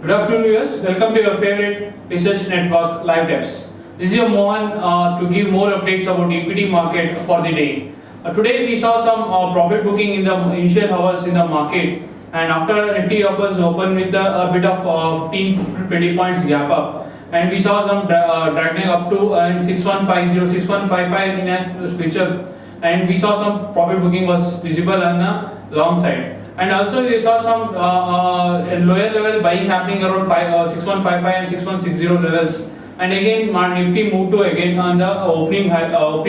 Good afternoon viewers, welcome to your favorite research network Live Tips. This is your Mohan to give more updates about equity market for the day. Today we saw some profit booking in the initial hours in the market, and after Nifty was open with a bit of 15 to 20 points gap up, and we saw some dragging up to 6150, 6155 in a future, and we saw some profit booking was visible on the long side. And also we saw some lower level buying happening around 6155 and 6160 levels, and again Nifty moved to again on the opening high level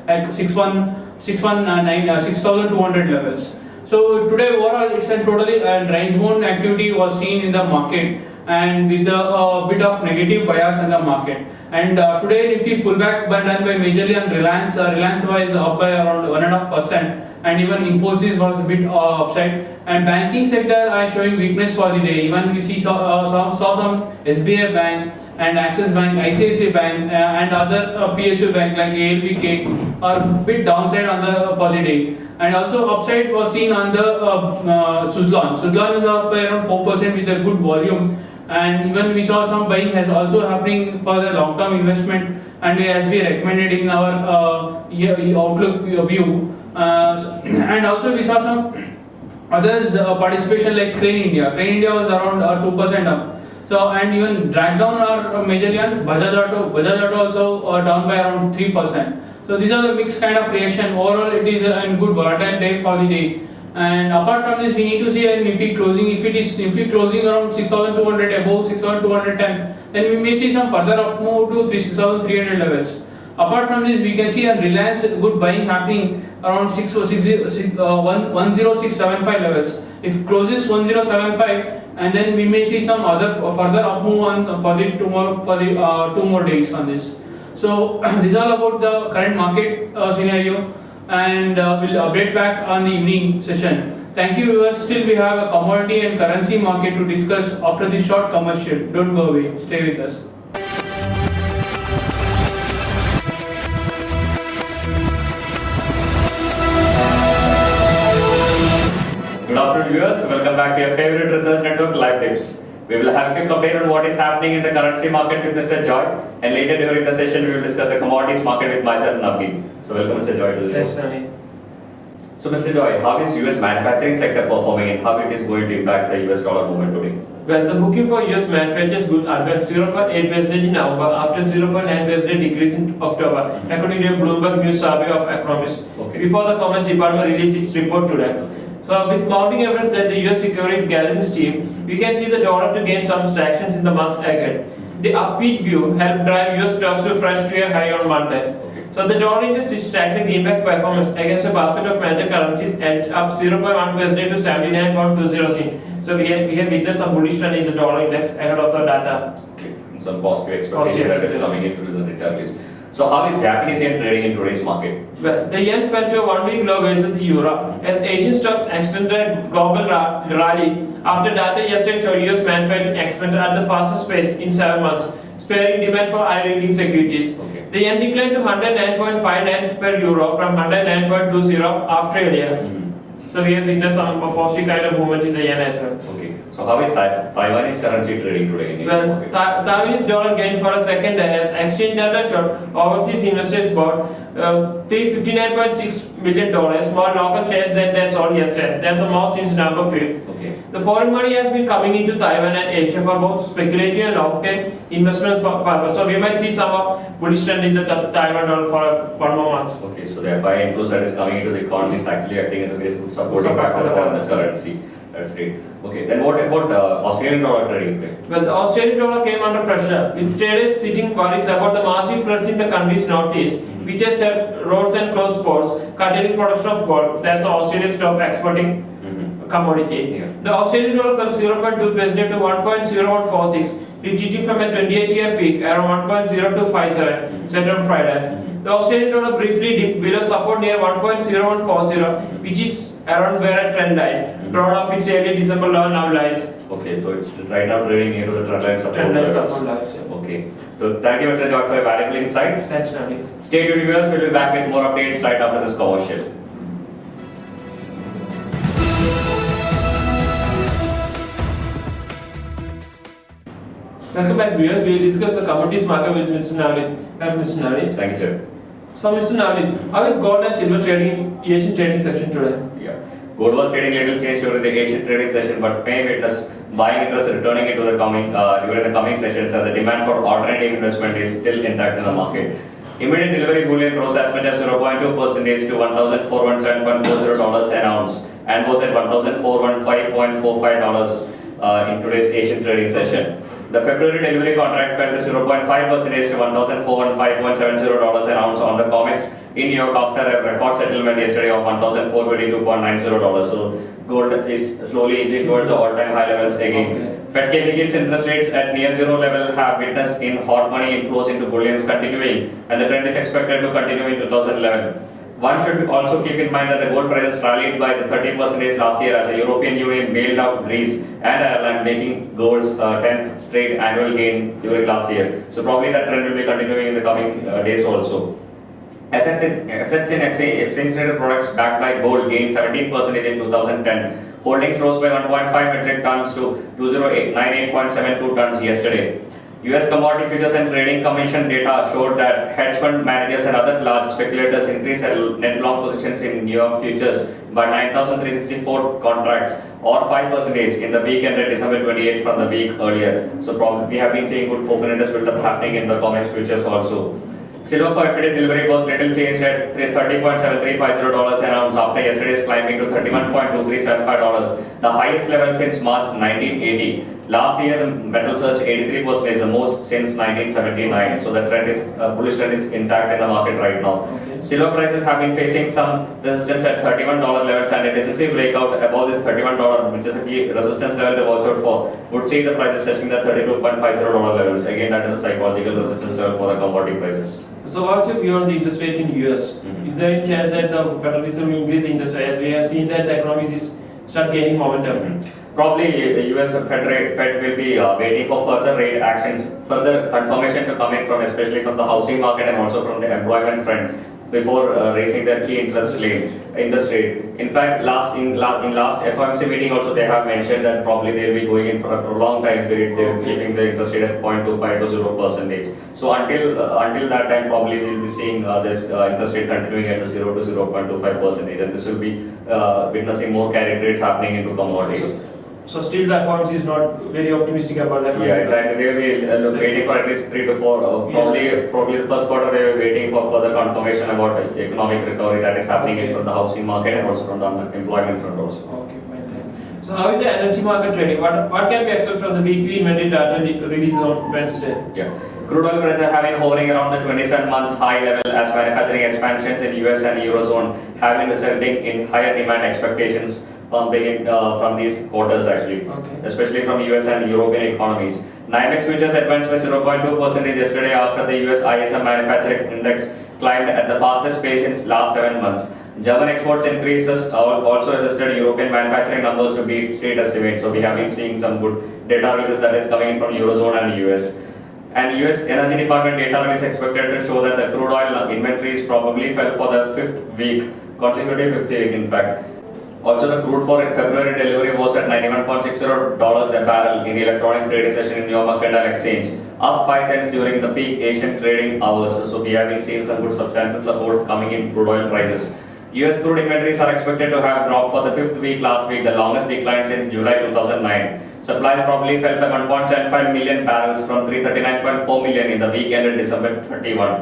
like 6200 levels. So today overall it's a totally range bound activity was seen in the market, and with a bit of negative bias in the market. And today Nifty pullback done by majorly on Reliance. Reliance was up by around 1.5%, and even Infosys was a bit upside. And banking sector are showing weakness for the day. Even we saw some SBI Bank and Axis Bank, ICICI Bank, and other PSU bank like ALBK are a bit downside on the for the day. And also upside was seen on the Suzlon. Suzlon is up by around 4% with a good volume. And even we saw some buying has also happening for the long-term investment, and as we recommended in our outlook view. And also we saw some others participation like Crane India. Crane India was around 2% up. So and even drag down are majorly on Bajaj Auto. Bajaj Auto also down by around 3%. So these are the mixed kind of reaction. Overall, it is a good volatile day for the day. And apart from this, we need to see a Nifty closing. If it is Nifty closing around 6200 above 6210, then we may see some further up move to 6300 levels. Apart from this, we can see a Reliance good buying happening around 10675 levels. If closes 1075, and then we may see some other further up move on for the two more days on this. So this is all about the current market scenario, and we'll update back on the evening session. Thank you viewers. Still we have a commodity and currency market to discuss after this short commercial. Don't go away, stay with us. Good afternoon viewers, welcome back to your favorite research network Live Tips. We will have a quick update on what is happening in the currency market with Mr. Joy, and later during the session we will discuss the commodities market with myself and Abhi. So welcome Mr. Joy to the show. Thanks, Nani. So Mr. Joy, how is US manufacturing sector performing and how it is going to impact the US dollar movement today? Well, the booking for US manufacturers goods advanced 0.8% in November after 0.9% decrease in October, according to a Bloomberg News survey of economists. Okay. Before the Commerce Department released its report today. So with mounting evidence that the US economy is gathering steam, we can see the dollar to gain some traction in the months ahead. The upbeat view helped drive US stocks to fresh to a high on Monday. Okay. So the dollar index is stacked the greenback performance against a basket of major currencies edged up 0.1% to 79.20. So we have witnessed some bullish trend in the dollar index ahead of the data. Okay. Some positive expectation that is coming into the retail list. So how is Japanese yen trading in today's market? Well, the yen fell to a one-week low versus the euro as Asian stocks extended a global rally after data yesterday showed US manufacturing expanded at the fastest pace in 7 months, sparing demand for high-yielding securities. Okay. The yen declined to 109.59 per euro from 109.20 after earlier. So we have witnessed some positive kind of movement in the yen as well. Okay. So how is Taiwanese currency trading today in Asian market? Taiwanese dollar gained for a second day as exchange data showed overseas investors bought $359.6 million more local shares than they sold yesterday. That's the most since November 5th. Okay. The foreign money has been coming into Taiwan and Asia for both speculative and long-term investment purpose. So we might see some bullish trend in the Taiwan dollar for 1 more month. Okay, so the FI inflows that is coming into the economy is actually acting as a very good supporting factor for this currency. That's great. Okay, then what about Australian dollar trading today? Well, the Australian dollar came under pressure, with traders sitting worries about the massive floods in the country's northeast, which has set roads and closed ports, curtailing production of gold. That's the Australia's top exporting commodity. Yeah. The Australian dollar fell 0.2% to 1.0146, retreating from a 28-year peak around 1.0257 set on Friday. The Australian dollar briefly dipped below support near 1.0140, which is around where a trend line, drawn off its early December low now lies. Okay, so it's right now trading near to the trend line support levels. Yeah. Okay, so thank you Mr. George for your valuable insights. Thanks, Nani. Stay tuned viewers, we'll be back with more updates right after this commercial. Welcome back, viewers. We will discuss the commodities market with Mr. Navneet. Mr. Navneet. Thank you, sir. So, Mr. Navneet, how is gold and silver trading in Asian trading section today? Yeah. Gold was trading little change during the Asian trading session, but may witness buying interest returning into the coming during the coming sessions as the demand for alternative investment is still intact in the market. Immediate delivery bullion rose as much as 0.2% to $1,417.40 an ounce and was at $1,415.45 in today's Asian trading session. The February delivery contract fell to 0.5% to $1,415.70 an ounce on the COMEX in New York after a record settlement yesterday of $1,422.90. So gold is slowly inching towards the all-time high levels again. Okay. Fed keeping its interest rates at near zero level have witnessed in hot money inflows into bullions continuing, and the trend is expected to continue in 2011. One should also keep in mind that the gold prices rallied by the 30% last year as the European Union bailed out Greece and Ireland, making gold's 10th straight annual gain during last year. So probably that trend will be continuing in the coming days also. Assets in exchange-traded products backed by gold gained 17% in 2010. Holdings rose by 1.5 metric tons to 2098.72 tons yesterday. US Commodity Futures and Trading Commission data showed that hedge fund managers and other large speculators increased their net long positions in New York futures by 9,364 contracts or 5% in the week ended December 28 from the week earlier. So probably we have been seeing good open interest build up happening in the COMEX futures also. Silver for immediate delivery was little changed at $30.7350 an ounce after yesterday's climbing to $31.2375, the highest level since March 1980. Last year, the metal surged 83%, the most since 1979. So the trend is bullish trend is intact in the market right now. Okay. Silver prices have been facing some resistance at $31 levels, and a decisive breakout above this $31, which is a key resistance level to watch out for, would see the prices touching the $32.50 levels. Again, that is a psychological resistance level for the commodity prices. So, what's your view on the interest rate in US? Is there any chance that the Federal Reserve will increase the interest rate as we have seen that the economy is start gaining momentum? Probably US Fed will be waiting for further rate actions, further confirmation to come in from especially from the housing market and also from the employment front before raising their key interest rate. In fact, in last FOMC meeting also they have mentioned that probably they will be going in for a prolonged time period. They will be keeping the interest rate at 0.25 to 0%. So until that time, probably we will be seeing this interest rate continuing at the 0 to 0.25%, and this will be witnessing more carry trades happening into commodities. So still the FOMC is not very optimistic about that. Yeah, exactly. They will be waiting for at least 3 to 4. Probably the first quarter they were waiting for further confirmation about economic recovery that is happening in from the housing market and also from the employment front also. Okay, fine. Thank you. So how is the energy market trading? What can we expect from the weekly inventory data released on Wednesday? Yeah. Crude oil prices have been hovering around the 27 months high level as manufacturing expansions in US and Eurozone have been resulting in higher demand expectations from these quarters actually, especially from US and European economies. NYMEX futures advanced by 0.2% yesterday after the US ISM manufacturing index climbed at the fastest pace in last 7 months. German exports increases also assisted European manufacturing numbers to beat state estimates. So we have been seeing some good data releases that is coming in from Eurozone and US. And US Energy Department data release expected to show that the crude oil inventories probably fell for the consecutive fifth week in fact. Also, the crude for February delivery was at $91.60 a barrel in the electronic trading session in New York Mercantile Exchange, up 5 cents during the peak Asian trading hours. So we have been seeing some good substantial support coming in crude oil prices. US crude inventories are expected to have dropped for the fifth week last week, the longest decline since July 2009. Supplies probably fell by 1.75 million barrels from 339.4 million in the week ended December 31.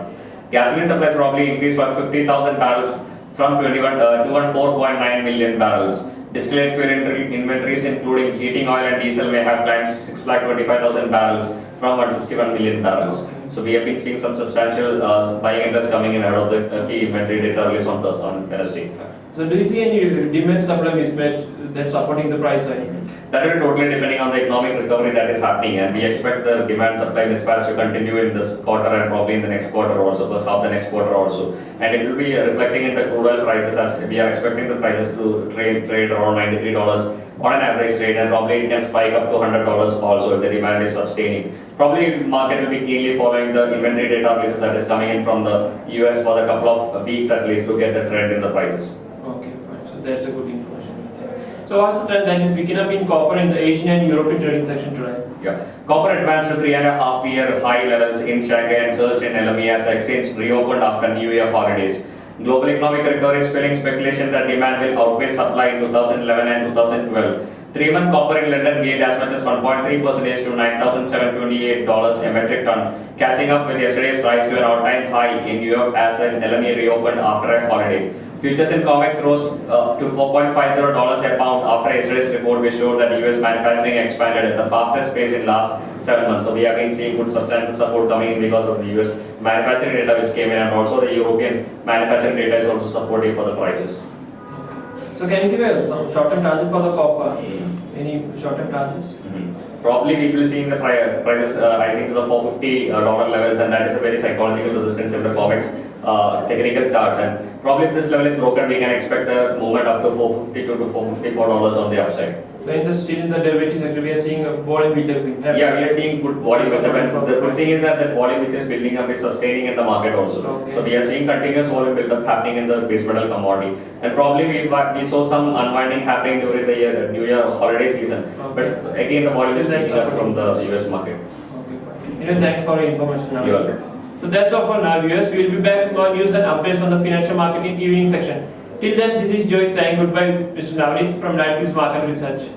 Gasoline supplies probably increased by 50,000 barrels from 214.9 million barrels. Distillate fuel inventories including heating oil and diesel may have climbed 625,000 barrels from 161 million barrels. So we have been seeing some substantial buying interest coming in ahead of the key inventory data release on Wednesday. So do you see any demand supply mismatch that's supporting the price hike? That will be totally depending on the economic recovery that is happening, and we expect the demand supply mismatch to continue in this quarter and probably in the next quarter also, first half the next quarter also. And it will be reflecting in the crude oil prices as we are expecting the prices to trade around $93 on an average rate, and probably it can spike up to $100 also if the demand is sustaining. Probably market will be keenly following the inventory data releases that is coming in from the US for a couple of weeks at least to get the trend in the prices. Okay, fine. So that's a good information. Thanks. So So what's the trend that is picking up in copper in the Asian and European trading section today? Yeah, copper advanced to 3.5-year high levels in Shanghai and surged in LME as exchange reopened after New Year holidays. Global economic recovery is fueling speculation that demand will outpace supply in 2011 and 2012. 3-month copper in London gained as much as 1.3% to $9,728 a metric ton, catching up with yesterday's rise to an all-time high in New York as an LME reopened after a holiday. Futures in COMEX rose to $4.50 a pound after yesterday's report, which showed that US manufacturing expanded at the fastest pace in last 7 months. So we have been seeing good substantial support coming in because of the US manufacturing data which came in, and also the European manufacturing data is also supportive for the prices. So can you give some short-term target for the copper? Any short-term targets? Probably we will see the prices rising to the $450 levels, and that is a very psychological resistance in the COMEX technical charts, and probably if this level is broken, we can expect a movement up to $452 to $454 on the upside. So still in the derivative sector, we are seeing a volume building. Yeah, we are seeing good volume. The good thing is that the volume which is building up is sustaining in the market also. Okay. So we are seeing continuous volume build up happening in the base metal commodity, and probably we saw some unwinding happening during the New Year holiday season. Okay. But again, the volume is picking up from the US market. Okay, fine. Thanks for your information. You're welcome. So that's all for now, viewers. We will be back with more news and updates on the financial market in evening section. Till then, this is Joy saying goodbye, Mr. Navneet from Live News Market Research.